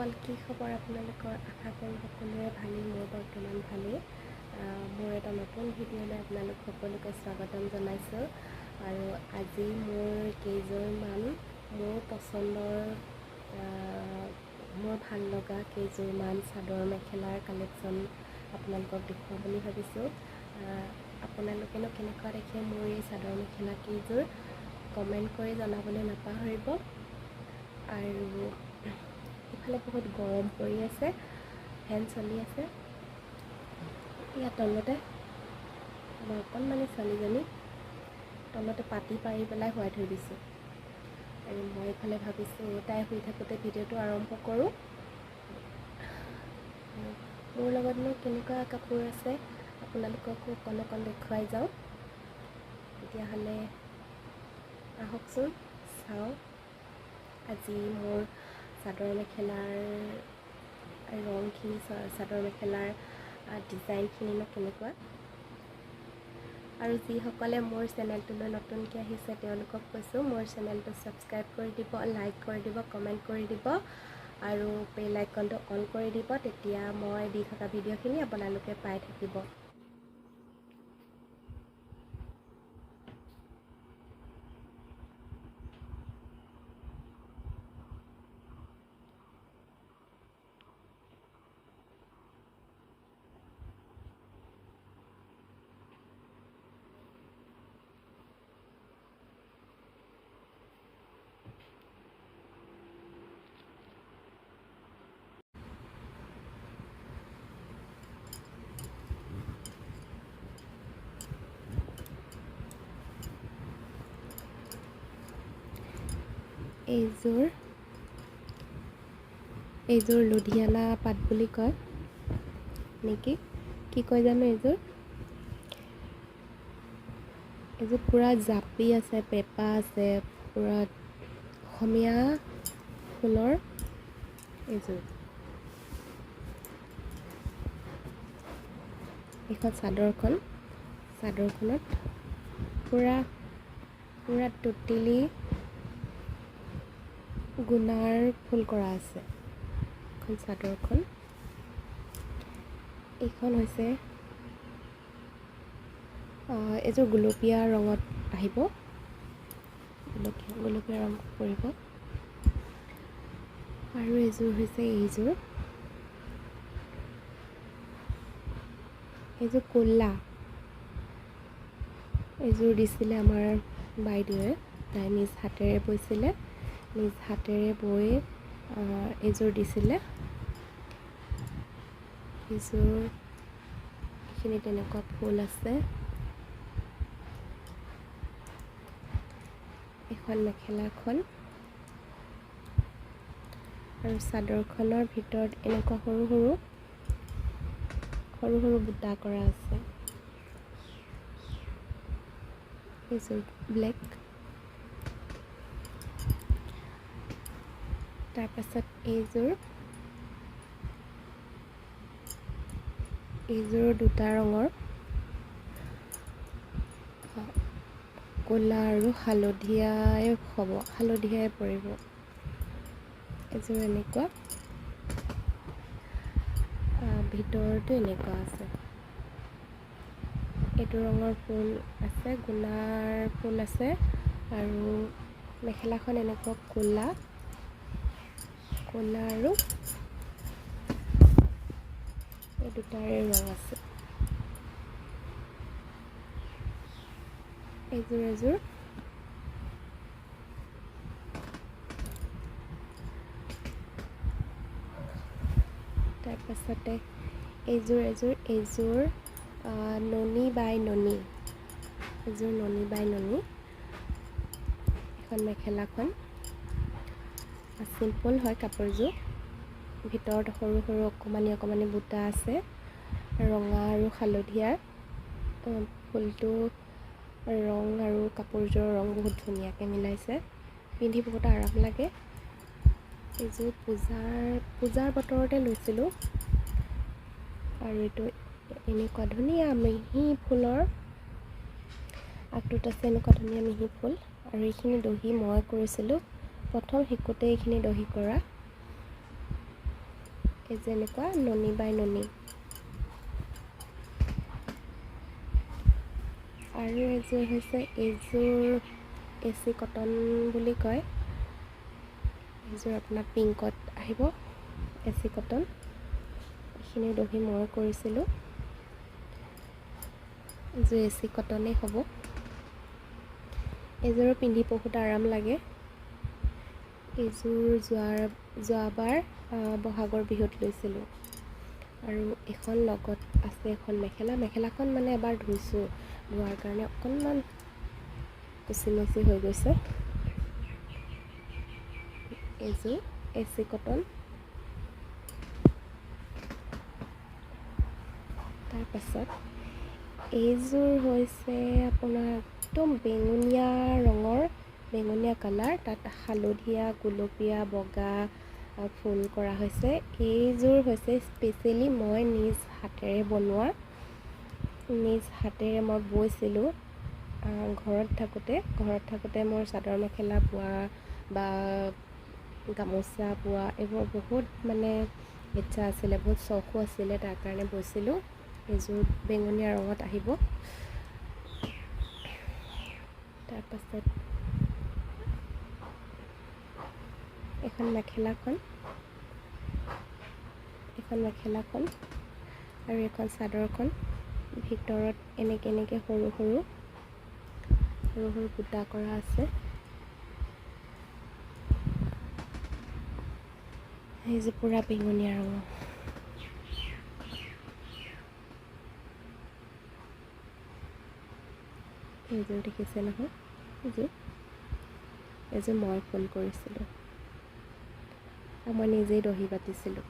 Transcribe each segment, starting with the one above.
বন্ধুসকল, কি খবৰ আপোনালোকৰ? আশা কৰোঁ সকলোৰে ভালেই। মোৰ বৰ্তমান ভালেই। মোৰ এটা নতুন ভিডিঅ'লৈ আপোনালোক সকলোকে স্বাগতম জনাইছোঁ। আৰু আজি মোৰ কেইযোৰমান মোৰ পচন্দৰ মোৰ ভাল লগা কেইযোৰমান চাদৰ মেখেলাৰ কালেকশ্যন আপোনালোকক দেখুৱাম বুলি ভাবিছোঁ। আপোনালোকেনো কেনেকুৱা দেখে মোৰ এই চাদৰ মেখেলা কেইযোৰ কমেণ্ট কৰি জনাবলৈ নাপাহৰিব। আৰু ইফালে বহুত গৰম পৰি আছে, ফেন চলি আছে। ইয়াত তলতে আমাৰ অকণমানি ছোৱালীজনী তলতে পাতি পাৰি পেলাই শুৱাই থৈ দিছোঁ। আৰু মই ইফালে ভাবিছোঁ তাই শুই থাকোঁতে ভিডিঅ'টো আৰম্ভ কৰোঁ। মোৰ লগতনো কেনেকুৱা কাপোৰ আছে আপোনালোককো অকণ অকণ দেখুৱাই যাওঁ। তেতিয়াহ'লে আহকচোন চাওঁ আজি মোৰ চাদৰ মেখেলাৰ ৰংখিনি, চাদৰ মেখেলাৰ ডিজাইনখিনিনো কেনেকুৱা। আৰু যিসকলে মোৰ চেনেলটোলৈ নতুনকৈ আহিছে তেওঁলোকক কৈছোঁ, মোৰ চেনেলটো ছাবস্ক্ৰাইব কৰি দিব, লাইক কৰি দিব, কমেণ্ট কৰি দিব আৰু বেল আইকনটো অন কৰি দিব। তেতিয়া মই দি থকা ভিডিঅ'খিনি আপোনালোকে পাই থাকিব। এইযোৰ লুধিয়ানা পাট বুলি কয় নেকি, কি কয় জানো। এইযোৰ পূৰা জাপি আছে, পেপা আছে, পূৰা অসমীয়া ফুলৰ এইযোৰ। এইখন চাদৰখনত পূৰা টুটিলি গুণাৰ ফুল কৰা আছে। এখন চাদৰখন, এইখন হৈছে এইযোৰ গুলপীয়া ৰঙত আহিব, গুলপীয়া ৰং পৰিব। আৰু এইযোৰ হৈছে এইযোৰ ক'লা। এইযোৰ দিছিলে আমাৰ বাইদেৱে, তাই নিজ হাতেৰে বৈছিলে, নিজ হাতেৰে বৈ এইযোৰ দিছিলে। এইখিনি তেনেকুৱা ফুল আছে। এখন মেখেলাখন আৰু চাদৰখনৰ ভিতৰত এনেকুৱা সৰু সৰু বুটা কৰা আছে। এইযোৰ ব্লেক। তাৰপাছত এইযোৰ দুটা ৰঙৰ, ক'লা আৰু হালধীয়াই পৰিব। এইযোৰ এনেকুৱা, ভিতৰতো এনেকুৱা আছে। এইটো ৰঙৰ ফুল আছে, গুণাৰ ফুল আছে। আৰু মেখেলাখন এনেকুৱা ক'লা আৰু এই দুটাৰে ৰং আছে। এইযোৰ তাৰপাছতে এইযোৰ ননী বাই ননী। এখন মেখেলাখন চিম্পল হয় কাপোৰযোৰ। ভিতৰত সৰু অকণমানি বুটা আছে, ৰঙা আৰু হালধীয়াৰ। ফুলটো ৰং আৰু কাপোৰযোৰৰ ৰং বহুত ধুনীয়াকৈ মিলাইছে, পিন্ধি বহুত আৰাম লাগে। এইযোৰ পূজাৰ বতৰতে লৈছিলোঁ। আৰু এইটো এনেকুৱা ধুনীয়া মিহি ফুলৰ আগটোত আছে এনেকুৱা ধুনীয়া মিহি ফুল। আৰু এইখিনি দহি মই কৰিছিলোঁ, প্ৰথম শিকোঁতে এইখিনি দহি কৰা। এই যে এনেকুৱা ননী বাই ননী। আৰু এযোৰ হৈছে এইযোৰ AC কটন বুলি কয়। এইযোৰ আপোনাৰ পিংকত আহিব AC কটন। এইখিনি দহি মই কৰিছিলোঁ। এইযোৰ AC কটনেই হ'ব। এইযোৰো পিন্ধি বহুত আৰাম লাগে। এইযোৰ যোৱাবাৰ বহাগৰ বিহুত লৈছিলোঁ। আৰু এখন লগত আছে এখন মেখেলাখন মানে এবাৰ ধুইছোঁ, ধোৱাৰ কাৰণে অকণমান কুচি হৈ গৈছে। এইযোৰ AC কটন। তাৰপাছত এইযোৰ হৈছে আপোনাৰ একদম বেঙুনীয়া ৰঙৰ, বেঙুনীয়া কালাৰ, তাত হালধীয়া, গুলপীয়া, বগা ফুল কৰা হৈছে। এইযোৰ হৈছে স্পেচিয়েলি মই নিজ হাতেৰে বনোৱা। নিজ হাতেৰে মই বৈছিলোঁ। ঘৰত থাকোঁতে মোৰ চাদৰ মেখেলা বোৱা বা গামোচা বোৱা এইবোৰ বহুত মানে ইচ্ছা আছিলে, বহুত চখো আছিলে, তাৰ কাৰণে বৈছিলোঁ। এইযোৰ বেঙুনীয়া ৰঙত আহিব। তাৰপাছত এখন মেখেলাখন আৰু এখন চাদৰখন। ভিতৰত এনেকৈ সৰু সৰু বুটা কৰা আছে। এইযোৰ পূৰা বেঙুনীয়া ৰঙৰ। এইযোৰ দেখিছে নহয়, এইযোৰ মই ফুল কৰিছিলোঁ আৰু মই নিজেই দহি বাতিছিলোঁ।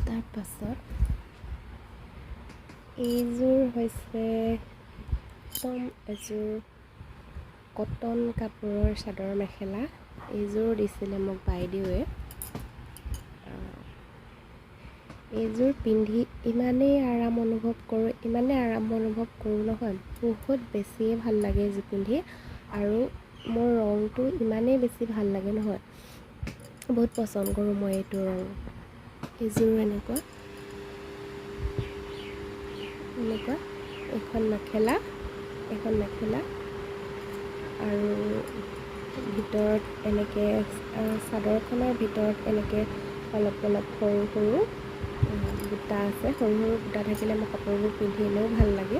তাৰপাছত এইযোৰ হৈছে এযোৰ কটন কাপোৰৰ চাদৰ মেখেলা। এইযোৰ দিছিলে মোক বাইদেউৱে। এইযোৰ পিন্ধি ইমানেই আৰাম অনুভৱ কৰোঁ নহয়, বহুত বেছিয়ে ভাল লাগে এইযোৰ পিন্ধি। আৰু মোৰ ৰংটো ইমানেই বেছি ভাল লাগে নহয়, বহুত পচন্দ কৰোঁ মই এইটো ৰং। এইযোৰ এনেকুৱা এখন মেখেলা আৰু ভিতৰত এনেকৈ চাদৰখনৰ ভিতৰত এনেকৈ অলপ সৰু সৰু বুটা আছে। সৰু বুটা থাকিলে মোৰ কাপোৰবোৰ পিন্ধি এনেও ভাল লাগে।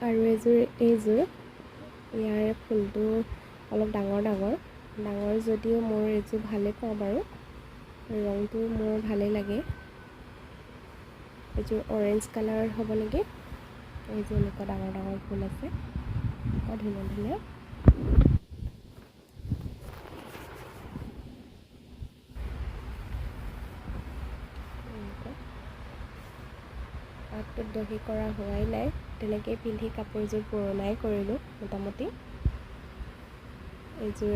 আৰু এইযোৰ ইয়াৰে ফুলটো অলপ ডাঙৰ যদিও মোৰ এইযোৰ ভালেই পাওঁ বাৰু, ৰংটো মোৰ ভালেই লাগে। এইযোৰ অৰেঞ্জ কালাৰৰ হ'ব নেকি। এইযোৰ এনেকুৱা ডাঙৰ ফুল আছে, ধুনীয়া। আগটোত দহি কৰা হোৱাই নাই, তেনেকেই পিন্ধি কাপোৰযোৰ পুৰণাই কৰিলোঁ মোটামুটি। এইযোৰ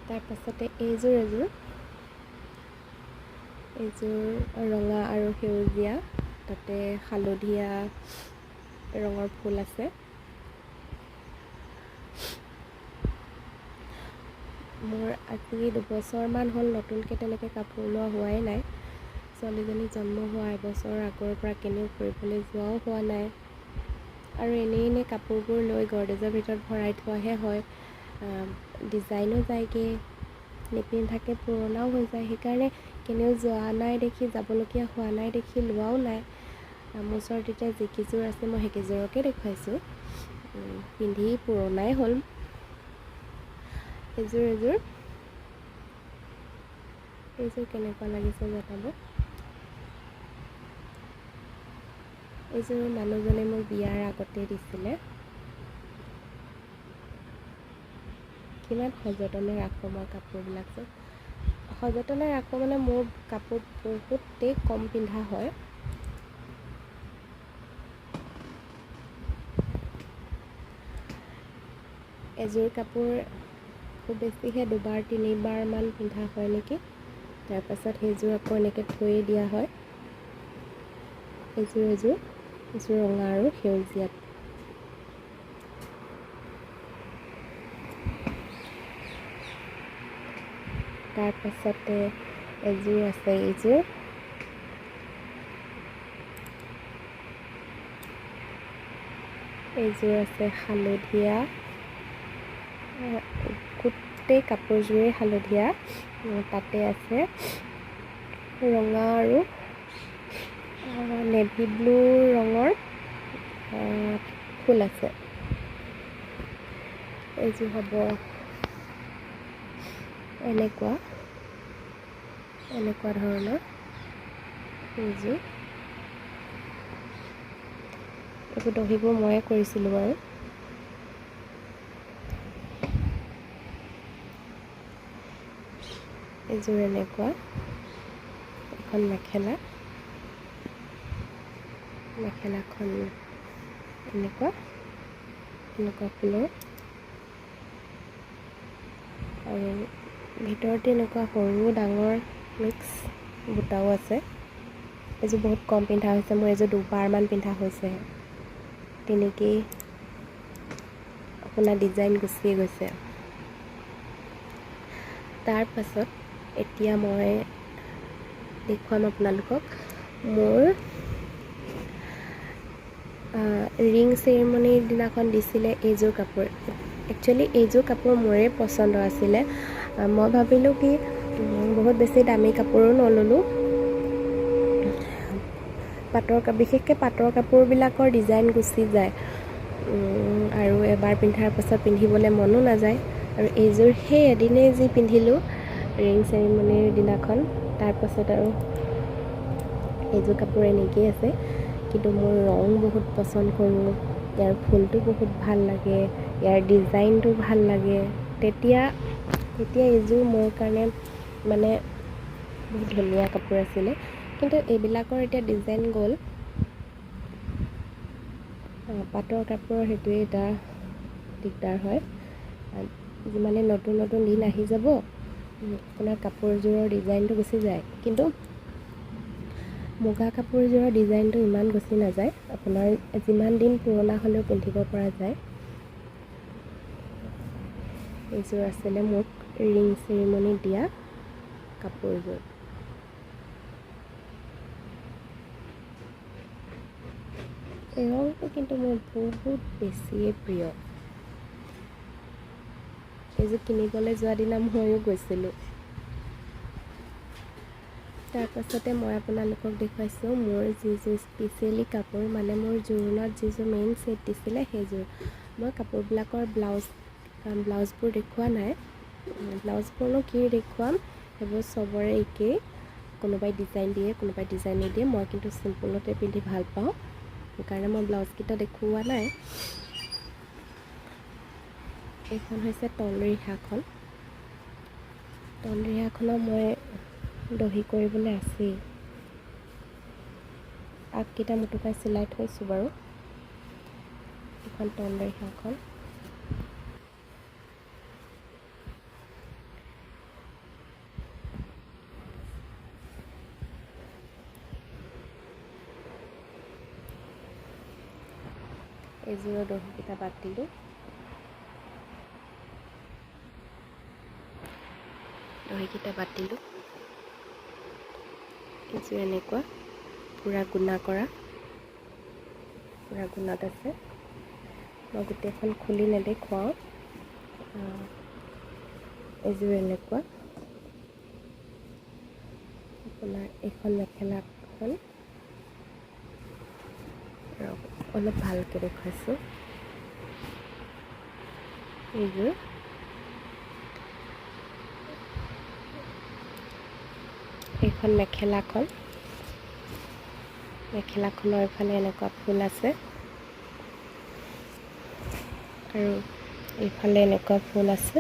তাৰপাছতে এইযোৰ ৰঙা আৰু সেউজীয়া, তাতে হালধীয়া ৰঙৰ ফুল আছে। মোৰ আজি 2 বছৰমান হ'ল নতুনকৈ তেনেকৈ কাপোৰ লোৱা হোৱাই নাই। ছোৱালীজনী জন্ম হোৱা এবছৰৰ আগৰ পৰা কেনিও ফুৰিবলৈ যোৱাও হোৱা নাই। আৰু এনেই কাপোৰবোৰ লৈ গড্ৰেজৰ ভিতৰত ভৰাই থোৱাহে হয়। ডিজাইনো যায়গৈ, নিপিন্ধাকৈ পুৰণাও হৈ যায়। সেইকাৰণে কেনিও যোৱা নাই দেখি, যাবলগীয়া হোৱা নাই দেখি লোৱাও নাই। মোৰ ওচৰত এতিয়া যিকেইযোৰ আছে মই সেইকেইযোৰকে দেখুৱাইছোঁ, পিন্ধি পুৰণাই হ'ল। এইযোৰ কেনেকুৱা লাগিছে জনাব। এইযোৰ মানুহজনে মোৰ বিয়াৰ আগতে দিছিলে। কিমান সযতনে ৰাখোঁ মই কাপোৰবিলাক যে। সযতনে ৰাখোঁ মানে মোৰ কাপোৰ বহুতেই কম পিন্ধা হয়। এযোৰ কাপোৰ খুব বেছিহে 2-3বাৰমান পিন্ধা হয় নেকি। তাৰপাছত সেইযোৰ আকৌ এনেকৈ থৈ দিয়া হয়। এযোৰ ৰঙা আৰু সেউজীয়াত। তাৰপাছতে এযোৰ আছে এইযোৰ আছে হালধীয়া, গোটেই কাপোৰযোৰেই হালধীয়া, তাতে আছে ৰঙা আৰু নেভি ব্লু ৰঙৰ ফুল আছে। এইযোৰ হ'ব এনেকুৱা ধৰণৰ। এইবোৰ দহিবোৰ ময়ে কৰিছিলোঁ বাৰু। এইযোৰ এনেকুৱা এখন মেখেলাখন এনেকুৱা ফুলৰ, আৰু ভিতৰতে এনেকুৱা সৰু ডাঙৰ মিক্স বুটাও আছে। এইযোৰ বহুত কম পিন্ধা হৈছে মোৰ, এইযোৰ দুবাৰমান পিন্ধা হৈছে, তেনেকেই আপোনাৰ ডিজাইন গুচিয়ে গৈছে। তাৰপাছত এতিয়া মই দেখুৱাম আপোনালোকক মোৰ ৰিং চেৰিমনিৰ দিনাখন দিছিলে এইযোৰ কাপোৰ। একচুৱেলি এইযোৰ কাপোৰ মোৰে পচন্দ আছিলে। মই ভাবিলোঁ কি বহুত বেছি দামী কাপোৰো নল'লোঁ, বিশেষকৈ পাটৰ কাপোৰবিলাকৰ ডিজাইন গুচি যায় আৰু এবাৰ পিন্ধাৰ পাছত পিন্ধিবলৈ মনো নাযায়। আৰু এইযোৰ সেই এদিনেই যি পিন্ধিলোঁ ৰিং চেৰিমনিৰ দিনাখন, তাৰপাছত আৰু এইযোৰ কাপোৰ এনেকেই আছে। কিন্তু মোৰ ৰং বহুত পচন্দ কৰোঁ, ইয়াৰ ফুলটো বহুত ভাল লাগে, ইয়াৰ ডিজাইনটো ভাল লাগে। তেতিয়া এইযোৰ মোৰ কাৰণে মানে বহুত ধুনীয়া কাপোৰ আছিলে। কিন্তু এইবিলাকৰ এতিয়া ডিজাইন গ'ল। পাটৰ কাপোৰৰ সেইটোৱে এটা দিগদাৰ হয়, যিমানে নতুন দিন আহি যাব আপোনাৰ কাপোৰযোৰৰ ডিজাইনটো গুচি যায়। কিন্তু মুগা কাপোৰযোৰৰ ডিজাইনটো ইমান গুচি নাযায়, আপোনাৰ যিমান দিন পুৰণা হ'লেও পিন্ধিব পৰা যায়। এইযোৰ আছিলে মোক ৰিং চেৰিমনিত দিয়া কাপোৰযোৰ। এই ৰংটো কিন্তু মোৰ বহুত বেছিয়ে প্ৰিয়। এইযোৰ কিনিবলৈ যোৱা দিনা ময়ো গৈছিলোঁ। তাৰপাছতে মই আপোনালোকক দেখুৱাইছোঁ মোৰ যিযোৰ স্পেচিয়েলি কাপোৰ, মানে মোৰ জোৰোণত যিযোৰ মেইন ছেট দিছিলে সেইযোৰ। মই কাপোৰবিলাকৰ ব্লাউজবোৰ দেখুওৱা নাই। ব্লাউজবোৰনো কি দেখুৱাম, সেইবোৰ চবৰে একেই, কোনোবাই ডিজাইন দিয়ে কোনোবাই ডিজাইন নিদিয়ে। মই কিন্তু চিম্পুলতে পিন্ধি ভাল পাওঁ, সেইকাৰণে মই ব্লাউজকেইটা দেখুওৱা নাই। এইখন হৈছে তলৰিহাখন। তলৰিহাখনৰ মই দহি কৰিবলৈ আছেই, আগকেইটা মুঠুকাই চিলাই থৈছোঁ বাৰু। এইখন তলৰিহাখন। এইযোৰৰ দহিকেইটা বাতিলোঁ। এইযোৰ এনেকুৱা পূৰা গুণাত আছে। মই গোটেইখন খুলি নেদেখুৱাওঁ। এইযোৰ এনেকুৱা আপোনাৰ এইখন মেখেলাখন অলপ ভালকৈ দেখুৱাইছোঁ। এইযোৰ এইখন মেখেলাখনৰ এইফালে এনেকুৱা ফুল আছে আৰু এইফালে এনেকুৱা ফুল আছে।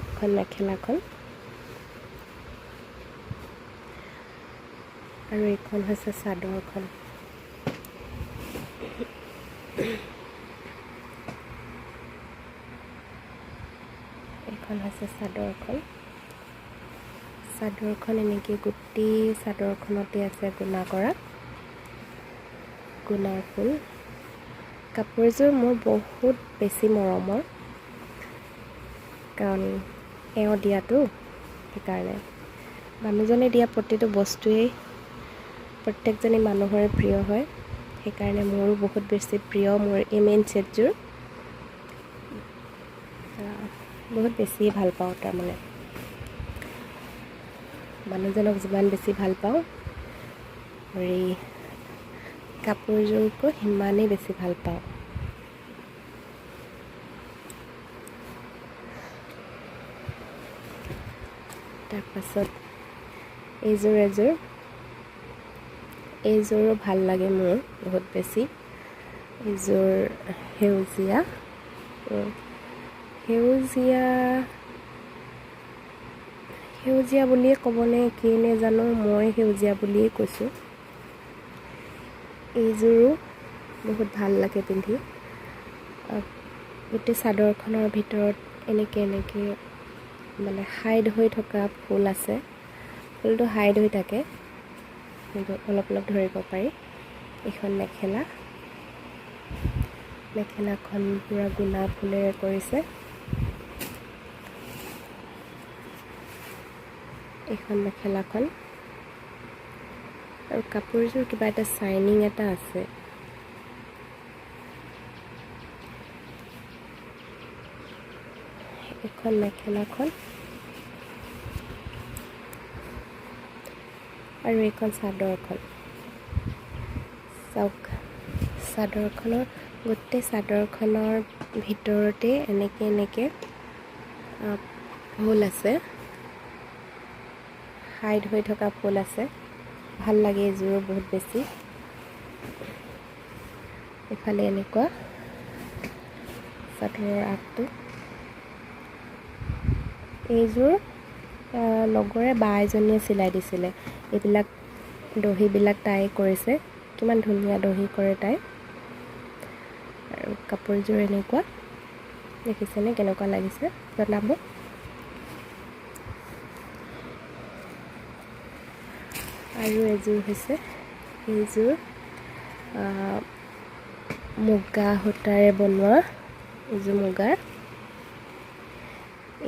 এইখন মেখেলাখন আৰু এইখন হৈছে চাদৰখন। এইখন হৈছে চাদৰখন। চাদৰখন এনেকৈ গোটেই চাদৰখনতে আছে গুণা কৰা, গুণাৰ ফুল। কাপোৰযোৰ মোৰ বহুত বেছি মৰমৰ, কাৰণ এওঁ দিয়াটো, সেইকাৰণে মানুহজনে দিয়া প্ৰতিটো বস্তুৱেই প্ৰত্যেকজনী মানুহৰে প্ৰিয় হয়। সেইকাৰণে মোৰো বহুত বেছি প্ৰিয় মোৰ এই মেইন ছেটযোৰ, বহুত বেছি ভাল পাওঁ। তাৰমানে মানুহজনক যিমান বেছি ভাল পাওঁ, এই কাপোৰযোৰকো সিমানেই বেছি ভাল পাওঁ। তাৰপাছত এইযোৰো ভাল লাগে মোৰ বহুত বেছি। এইযোৰ সেউজীয়া বুলিয়ে ক'বনে কি নে জানো, মই সেউজীয়া বুলিয়েই কৈছোঁ। এইযোৰো বহুত ভাল লাগে পিন্ধি। গোটেই চাদৰখনৰ ভিতৰত এনেকৈ মানে হাইড হৈ থকা ফুল আছে। ফুলটো হাইড হৈ থাকে কিন্তু অলপ অলপ ধৰিব পাৰি। এইখন মেখেলাখন পূৰা গুণা ফুলেৰে কৰিছে। এইখন মেখেলাখন, আৰু কাপোৰযোৰ কিবা এটা শ্বাইনিং এটা আছে। এইখন মেখেলাখন আৰু এইখন চাদৰখন। চাওক, গোটেই চাদৰখনৰ ভিতৰতে এনেকৈ ফুল আছে, হাইড হৈ থকা ফুল আছে। ভাল লাগে এইযোৰো বহুত বেছি। এইফালে এনেকুৱা চাদৰৰ আগটো। এইযোৰ লগৰে বা এজনীয়ে চিলাই দিছিলে। এইবিলাক দহিবিলাক তাই কৰিছে, কিমান ধুনীয়া দহি কৰে তাই। আৰু কাপোৰযোৰ এনেকুৱা, দেখিছেনে কেনেকুৱা লাগিছে জনাব। আৰু এইযোৰ মুগা সূতাৰে বনোৱা, এইযোৰ মুগাৰ।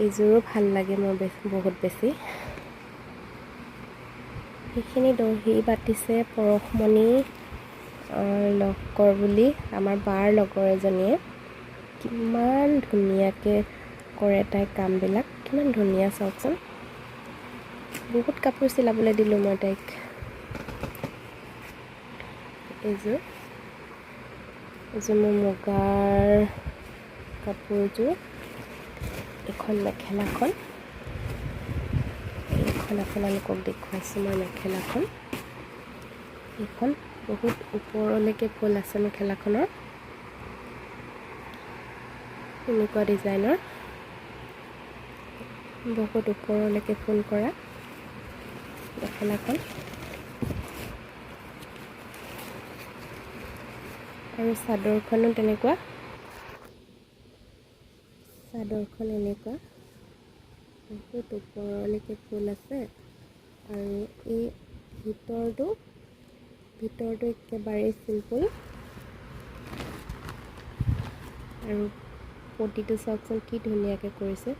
এইযোৰো ভাল লাগে মোৰ বহুত বেছি। সেইখিনি দহি বাতিছে পৰশমণি লহকৰ বুলি, আমাৰ বাৰ লগৰ এজনীয়ে। কিমান ধুনীয়াকৈ কৰে তাই কামবিলাক, কিমান ধুনীয়া চাওকচোন। বহুত কাপোৰ চিলাবলৈ দিলোঁ মই তাইক। এইযোৰ মোৰ মুগাৰ কাপোৰযোৰ। এইখন মেখেলাখন, এইখন আপোনালোকক দেখুৱাইছোঁ মই মেখেলাখন। এইখন বহুত ওপৰলৈকে ফুল আছে মেখেলাখনৰ, এনেকুৱা ডিজাইনৰ বহুত ওপৰলৈকে ফুল কৰা মেখেলাখন। আৰু চাদৰখনো তেনেকুৱা, চাদৰখন এনেকুৱা বহুত ওপৰলৈকে ফুল আছে। আৰু এই ভিতৰটো একেবাৰেই চিম্পুল। আৰু পটিটো চাওকচোন কি ধুনীয়াকৈ কৰিছে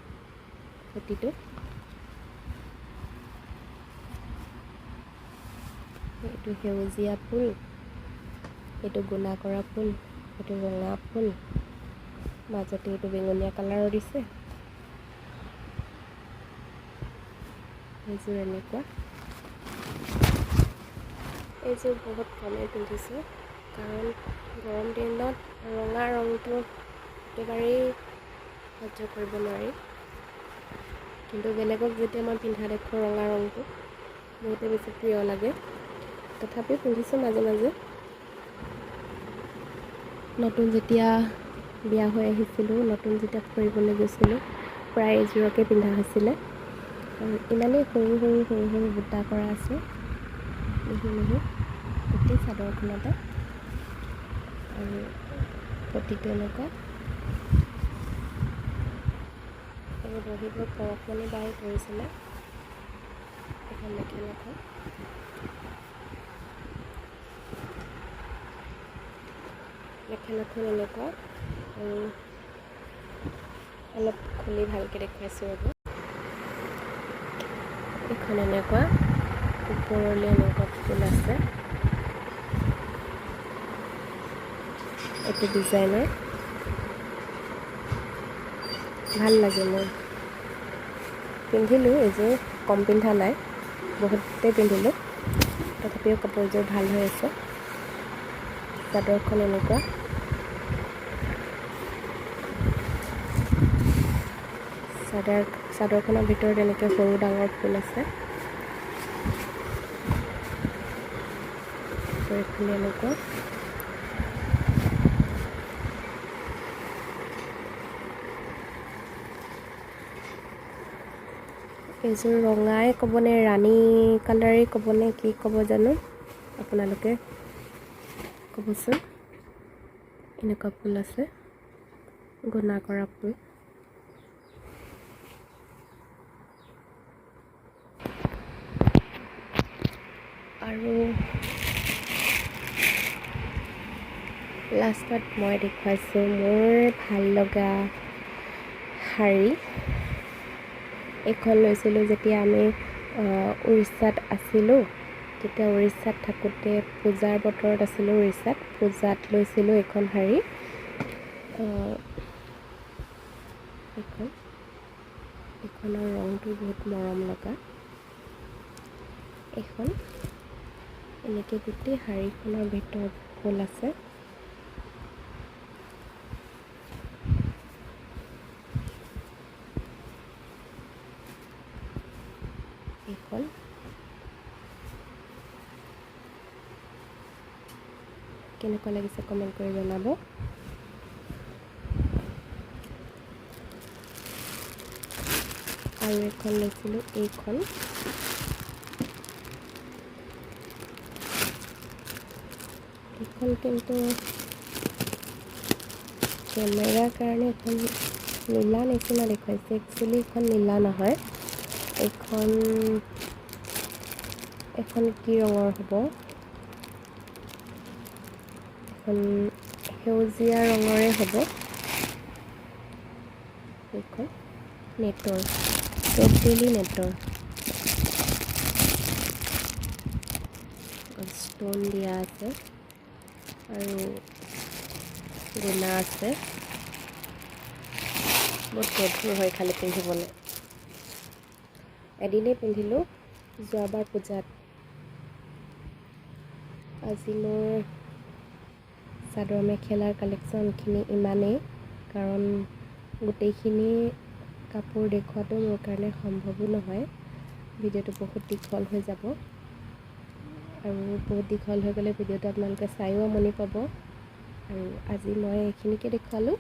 পটিটো। এইটো সেউজীয়া ফুল, এইটো গুণা কৰা ফুল, এইটো ৰঙা ফুল, মাজতে এইটো বেঙুনীয়া কালাৰৰ দিছে। এইযোৰ এনেকুৱা। এইযোৰ বহুত কমেই পিন্ধিছোঁ, কাৰণ গৰম দিনত ৰঙা ৰংটো একেবাৰেই সহ্য কৰিব নোৱাৰি। কিন্তু বেলেগক যেতিয়া মই পিন্ধা দেখোঁ ৰঙা ৰংটো, বহুতে বেছি প্ৰিয় লাগে। তথাপিও পিন্ধিছোঁ মাজে মাজে। নতুন যেতিয়া বিয়া হৈ আহিছিলোঁ, নতুন যেতিয়া ফুৰিবলৈ গৈছিলোঁ, প্ৰায় এইযোৰকে পিন্ধা হৈছিলে। আৰু ইমানেই সৰু সৰু বুটা কৰা আছে মিহি গোটেই চাদৰখনতে। আৰু পটিটো এনেকুৱা। এই দহিবোৰ পৰশমণি বাই কৰিছিলে। মেখেলাখন এনেকুৱা অলপ খুলি ভালকৈ দেখুৱাইছোঁ ৰ'ব। এইখন এনেকুৱা ওপৰলৈ এনেকুৱা ফুল আছে, এইটো ডিজাইনৰ ভাল লাগে মোৰ। পিন্ধিলোঁ, এইযোৰ কম পিন্ধা নাই, বহুতেই পিন্ধিলোঁ, তথাপিও কাপোৰযোৰ ভাল হৈ আছে। চাদৰখন এনেকুৱা চাদৰখনৰ ভিতৰত এনেকৈ সৰু ডাঙৰ ফুল আছে। এইফালে এনেকুৱা এইযোৰ ৰঙাই ক'বনে ৰাণী কালাৰেই ক'বনে কি ক'ব জানো, আপোনালোকে ক'বচোন। এনেকুৱা ফুল আছে, গুণা কৰা ফুল। আৰু লাষ্টত মই দেখুৱাইছোঁ মোৰ ভাল লগা শাৰী। এইখন লৈছিলোঁ যেতিয়া আমি উৰিষ্যাত আছিলোঁ, তেতিয়া উৰিষ্যাত থাকোঁতে পূজাৰ বতৰত আছিলোঁ উৰিষ্যাত, পূজাত লৈছিলোঁ এইখন শাৰী। এইখনৰ ৰংটো বহুত মৰম লগা। এইখন এনেকৈ গোটেই শাৰীখনৰ ভিতৰত ফুল আছে। এইখন কেনেকুৱা লাগিছে কমেণ্ট কৰি জনাব। আৰু এখন লৈছিলোঁ, এইখন কিন্তু কেমেৰাৰ কাৰণে এখন নীলা নিচিনা দেখুৱাইছে, একচুৱেলি এইখন নীলা নহয়। এখন কি ৰঙৰ হ'ব, এখন সেউজীয়া ৰঙৰে হ'ব। এইখন নেটৰ, টোটেলি নেটৰ, ষ্ট'ন দিয়া আছে আৰু গুণা আছে। বহুত গধুৰ হয় খালি পিন্ধিবলৈ। এদিনেই পিন্ধিলোঁ, যোৱাবাৰ পূজাত। আজি মোৰ চাদৰ মেখেলাৰ কালেকশ্যনখিনি ইমানেই, কাৰণ গোটেইখিনি কাপোৰ দেখুৱাটো মোৰ কাৰণে সম্ভৱো নহয়। ভিডিঅ'টো বহুত দীঘল হৈ যাব, আৰু বহুত দীঘল হৈ গ'লে ভিডিঅ'টো আপোনালোকে চাইও আমনি পাব। আৰু আজি মই এইখিনিকে দেখুৱালোঁ।